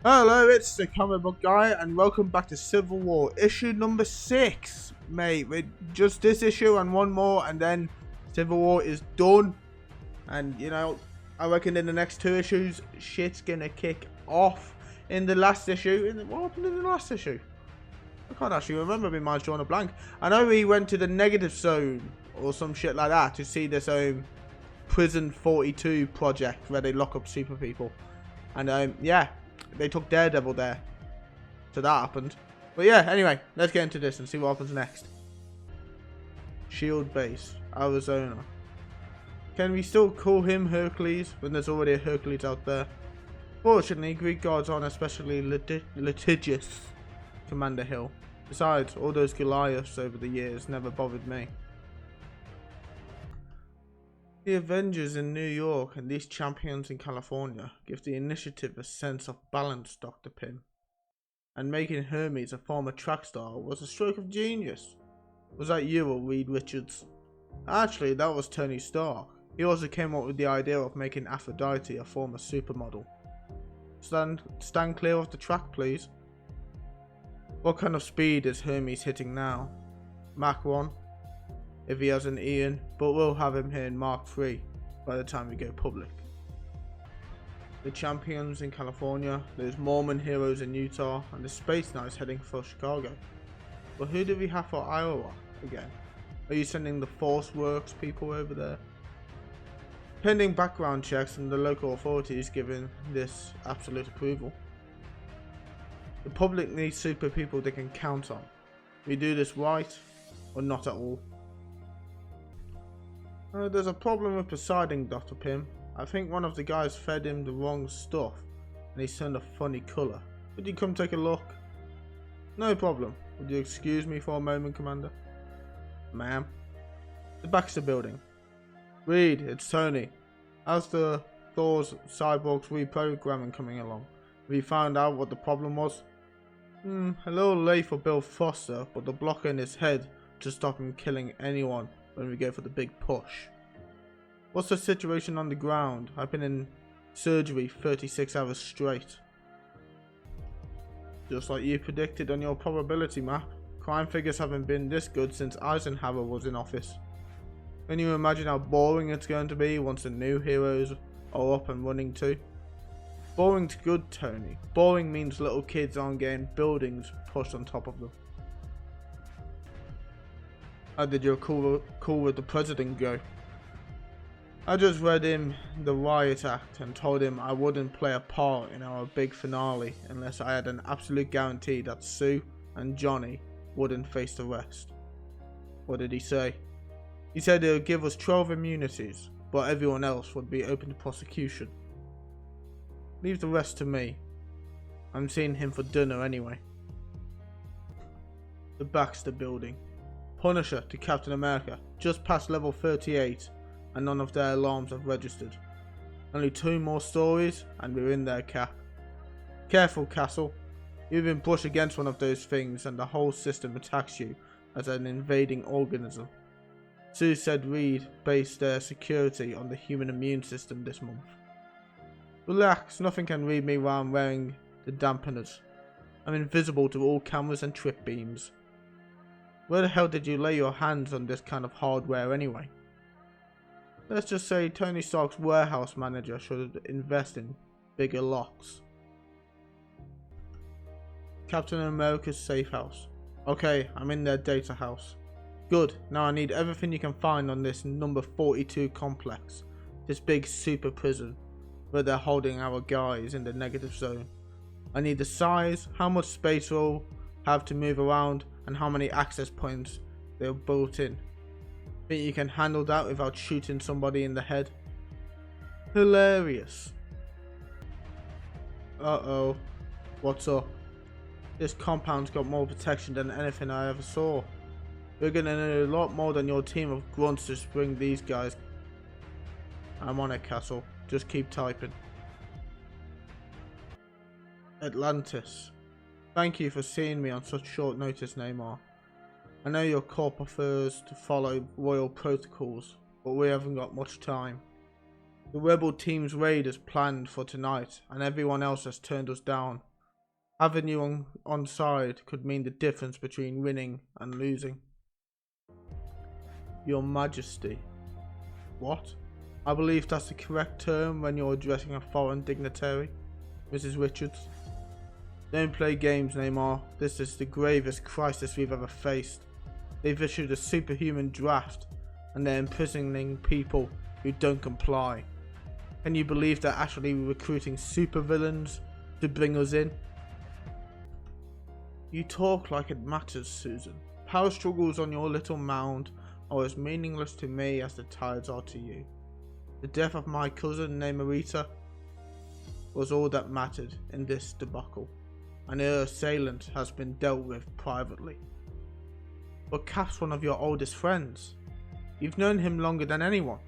Hello, it's the comic book guy, and welcome back to Civil War, issue number 6. Mate, with just this issue and one more, and then Civil War is done. And, I reckon in the next 2 issues, shit's gonna kick off. In the last issue, what happened in the last issue? I can't actually remember, my mind's drawing a blank. I know we went to the negative zone, or some shit like that, to see this Prison 42 project, where they lock up super people. And, yeah. They took Daredevil there. So that happened. But yeah, anyway, let's get into this and see what happens next. Shield Base, Arizona. Can we still call him Hercules when there's already a Hercules out there? Fortunately, Greek gods aren't especially litigious, Commander Hill. Besides, all those Goliaths over the years never bothered me. The Avengers in New York and these champions in California give the initiative a sense of balance, Dr. Pym. And making Hermes a former track star was a stroke of genius. Was that you or Reed Richards? Actually, that was Tony Stark. He also came up with the idea of making Aphrodite a former supermodel. Stand clear of the track, please. What kind of speed is Hermes hitting now? Mach 1? If he has an Ian, but we'll have him here in Mark 3 by the time we go public. The champions in California, there's Mormon heroes in Utah, and the Space Knights heading for Chicago. But who do we have for Iowa again? Are you sending the Force Works people over there? Pending background checks and the local authorities giving this absolute approval. The public needs super people they can count on. We do this right, or not at all. There's a problem with Poseidon, Dr. Pym. I think one of the guys fed him the wrong stuff and he's turned a funny colour. Would you come take a look? No problem. Would you excuse me for a moment, Commander? Ma'am. The Baxter building. Reed, it's Tony. How's the Thor's cyborgs reprogramming coming along? Have you found out what the problem was? A little late for Bill Foster, but the blocker in his head to stop him killing anyone when we go for the big push. What's the situation on the ground? I've been in surgery 36 hours straight. Just like you predicted on your probability map, crime figures haven't been this good since Eisenhower was in office. Can you imagine how boring it's going to be once the new heroes are up and running too? Boring's good, Tony. Boring means little kids aren't getting buildings pushed on top of them. How did your call with the president go? I just read him the riot act and told him I wouldn't play a part in our big finale unless I had an absolute guarantee that Sue and Johnny wouldn't face arrest. What did he say? He said he would give us 12 immunities, but everyone else would be open to prosecution. Leave the rest to me. I'm seeing him for dinner anyway. The Baxter building. Punisher to Captain America, just past level 38, and none of their alarms have registered. Only 2 more stories, and we're in their cap. Careful, Castle. You even brush against one of those things, and the whole system attacks you as an invading organism. Sue said Reed based their security on the human immune system this month. Relax, nothing can read me while I'm wearing the dampeners. I'm invisible to all cameras and trip beams. Where the hell did you lay your hands on this kind of hardware anyway? Let's just say Tony Stark's warehouse manager should invest in bigger locks. Captain America's safe house. Okay, I'm in their data house. Good, now I need everything you can find on this number 42 complex. This big super prison where they're holding our guys in the negative zone. I need the size, how much space we'll have to move around, and how many access points they're built in. Think you can handle that without shooting somebody in the head? Hilarious. Uh-oh. What's up? This compound's got more protection than anything I ever saw. We're gonna need a lot more than your team of grunts to bring these guys. I'm on it, Castle. Just keep typing. Atlantis. Thank you for seeing me on such short notice, Neymar. I know your corps prefers to follow royal protocols, but we haven't got much time. The rebel team's raid is planned for tonight and everyone else has turned us down. Having you on side could mean the difference between winning and losing. Your Majesty. What? I believe that's the correct term when you're addressing a foreign dignitary, Mrs. Richards. Don't play games, Neymar. This is the gravest crisis we've ever faced. They've issued a superhuman draft and they're imprisoning people who don't comply. Can you believe they're actually recruiting supervillains to bring us in? You talk like it matters, Susan. Power struggles on your little mound are as meaningless to me as the tides are to you. The death of my cousin named Marita was all that mattered in this debacle, and her assailant has been dealt with privately. But Cap's one of your oldest friends. You've known him longer than anyone.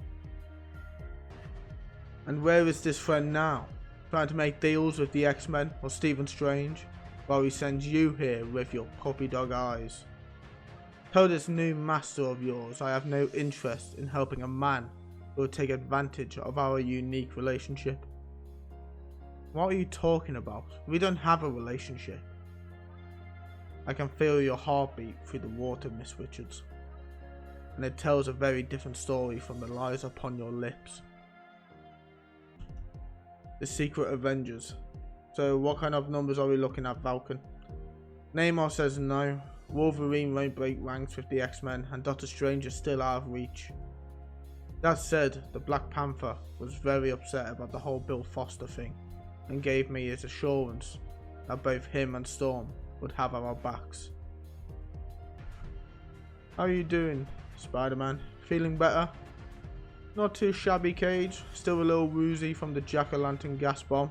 And where is this friend now? Trying to make deals with the X-Men or Stephen Strange, while he sends you here with your puppy dog eyes. Tell this new master of yours I have no interest in helping a man who will take advantage of our unique relationship. What are you talking about? We don't have a relationship. I can feel your heartbeat through the water, Miss Richards. And it tells a very different story from the lies upon your lips. The Secret Avengers. So what kind of numbers are we looking at, Falcon? Neymar says no. Wolverine won't break ranks with the X-Men and Doctor Strange is still out of reach. That said, the Black Panther was very upset about the whole Bill Foster thing and gave me his assurance that both him and Storm would have our backs. How are you doing, Spider-Man? Feeling better? Not too shabby, Cage. Still a little woozy from the jack-o'-lantern gas bomb.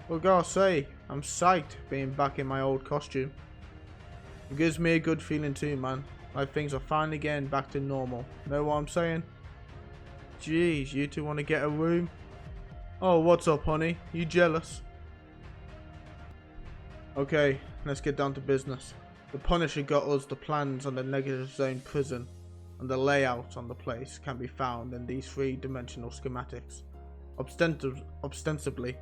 Well, gotta say, I'm psyched being back in my old costume. It gives me a good feeling too, man. Like things are finally getting back to normal. Know what I'm saying? Jeez, you two want to get a room? Oh, what's up, honey? You jealous? Okay, let's get down to business. The Punisher got us the plans on the negative zone prison, and the layout on the place can be found in these three-dimensional schematics. Ostensibly,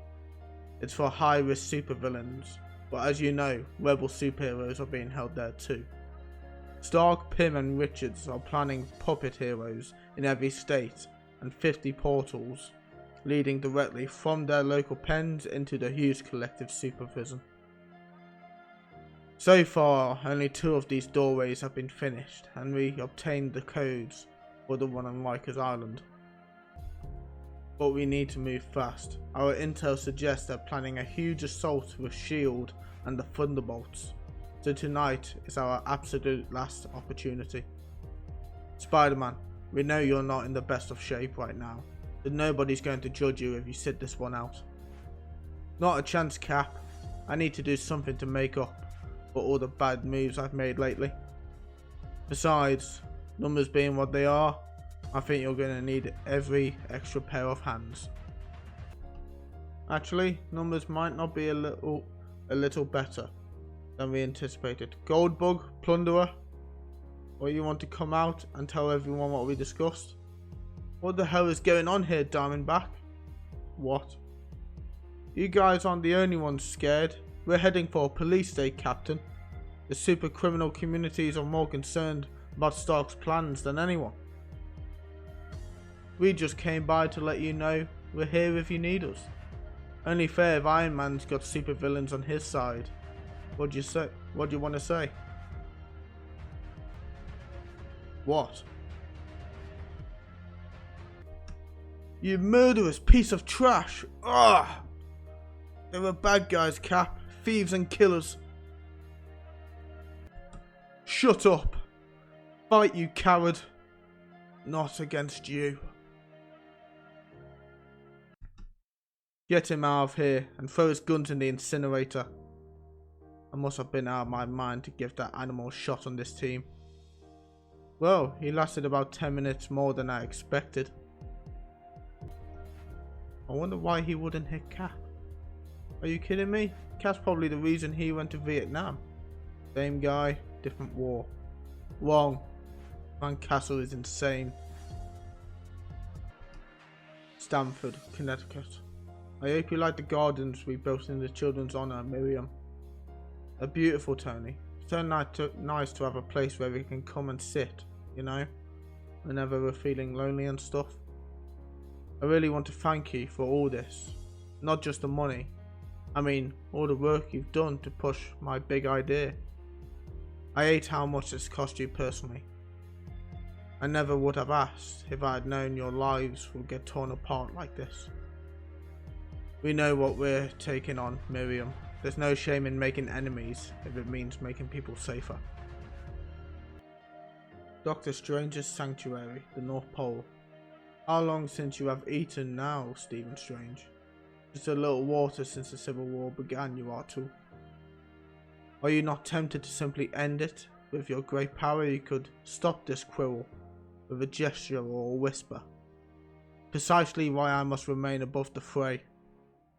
it's for high-risk supervillains, but as you know, rebel superheroes are being held there too. Stark, Pym and Richards are planning puppet heroes in every state and 50 portals leading directly from their local pens into the huge collective super prison. So far, only 2 of these doorways have been finished and we obtained the codes for the one on Rikers Island. But we need to move fast. Our intel suggests they're planning a huge assault with S.H.I.E.L.D. and the Thunderbolts, so tonight is our absolute last opportunity. Spider-Man, we know you're not in the best of shape right now, so nobody's going to judge you if you sit this one out. Not a chance, Cap. I need to do something to make up for all the bad moves I've made lately. Besides, numbers being what they are, I think you're going to need every extra pair of hands. Actually, numbers might not be a little better than we anticipated. Goldbug, Plunderer, or you want to come out and tell everyone what we discussed? What the hell is going on here, Diamondback? What? You guys aren't the only ones scared. We're heading for a police state, Captain. The super criminal communities are more concerned about Stark's plans than anyone. We just came by to let you know we're here if you need us. Only fair if Iron Man's got super villains on his side. What do you say? What do you want to say? What? You murderous piece of trash! Ugh! They were bad guys, Cap. Thieves and killers. Shut up! Fight, you coward! Not against you. Get him out of here and throw his guns in the incinerator. I must have been out of my mind to give that animal a shot on this team. Well, he lasted about 10 minutes more than I expected. I wonder why he wouldn't hit Cap. Are you kidding me? Cap's probably the reason he went to Vietnam. Same guy, different war. Wrong. Van Castle is insane. Stamford, Connecticut. I hope you like the gardens we built in the children's honour, Miriam. They're beautiful, Tony. So nice to have a place where we can come and sit, you know, whenever we're feeling lonely and stuff. I really want to thank you for all this. Not just the money. I mean, all the work you've done to push my big idea. I hate how much this cost you personally. I never would have asked if I had known your lives would get torn apart like this. We know what we're taking on, Miriam. There's no shame in making enemies if it means making people safer. Doctor Strange's Sanctuary, the North Pole. How long since you have eaten now, Stephen Strange? Just a little water since the Civil War began, you are too. Are you not tempted to simply end it? With your great power you could stop this quarrel with a gesture or a whisper. Precisely why I must remain above the fray.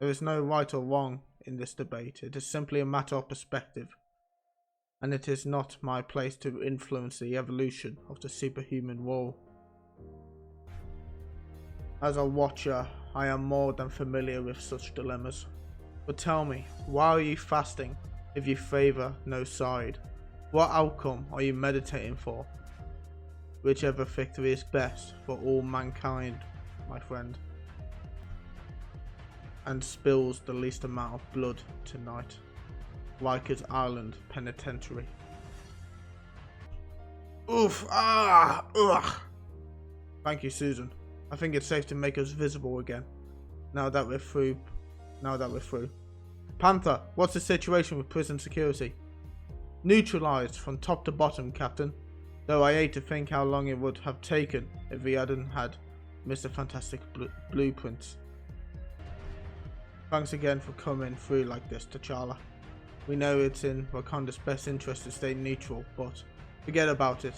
There is no right or wrong in this debate. It is simply a matter of perspective. And it is not my place to influence the evolution of the superhuman war. As a watcher, I am more than familiar with such dilemmas. But tell me, why are you fasting if you favour no side? What outcome are you meditating for? Whichever victory is best for all mankind, my friend. And spills the least amount of blood tonight. Rikers Island Penitentiary. Oof, ugh. Thank you, Susan. I think it's safe to make us visible again. Now that we're through. Panther, what's the situation with prison security? Neutralized from top to bottom, Captain. Though I hate to think how long it would have taken if we hadn't had Mr. Fantastic blueprints. Thanks again for coming through like this, T'Challa. We know it's in Wakanda's best interest to stay neutral, but forget about it.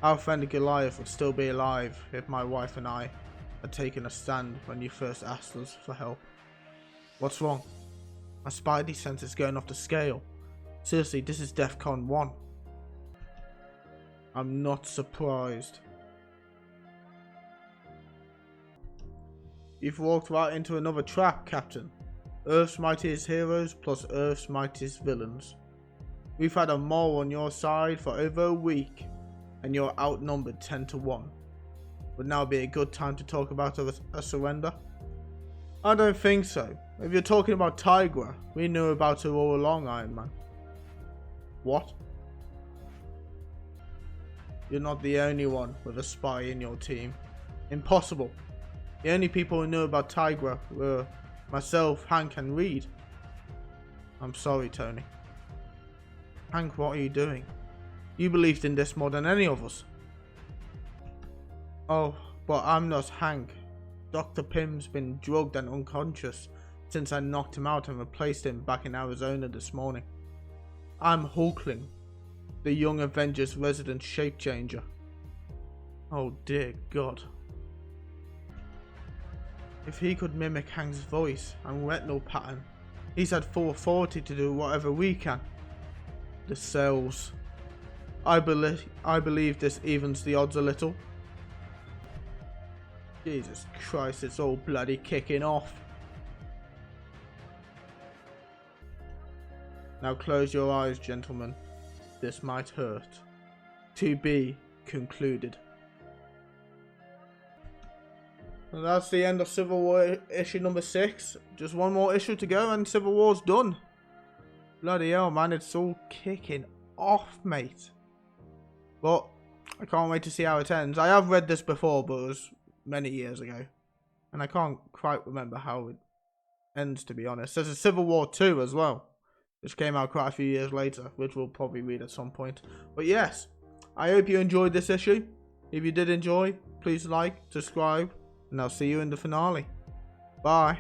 Our friend Goliath would still be alive if my wife and I had taken a stand when you first asked us for help. What's wrong? My spidey sense is going off the scale. Seriously, this is DEFCON 1. I'm not surprised. You've walked right into another trap, Captain. Earth's mightiest heroes plus Earth's mightiest villains. We've had a mole on your side for over a week, and you're outnumbered 10 to 1. Would now be a good time to talk about a surrender? I don't think so. If you're talking about Tigra, we knew about her all along, Iron Man. What? You're not the only one with a spy in your team. Impossible. The only people who knew about Tigra were myself, Hank, and Reed. I'm sorry, Tony. Hank, what are you doing? You believed in this more than any of us. Oh, but I'm not Hank. Dr. Pym's been drugged and unconscious since I knocked him out and replaced him back in Arizona this morning. I'm Hulkling, the Young Avengers resident shape changer. Oh dear God. If he could mimic Hank's voice and retinal pattern, he's had full authority to do whatever we can. The cells. I believe this evens the odds a little. Jesus Christ, it's all bloody kicking off. Now close your eyes, gentlemen. This might hurt. To be concluded. And that's the end of Civil War issue number 6. Just one more issue to go and Civil War's done. Bloody hell, man, it's all kicking off, mate. But I can't wait to see how it ends. I have read this before, but it was many years ago. And I can't quite remember how it ends, to be honest. There's a Civil War 2 as well, which came out quite a few years later, which we'll probably read at some point. But yes, I hope you enjoyed this issue. If you did enjoy, please like, subscribe, and I'll see you in the finale. Bye.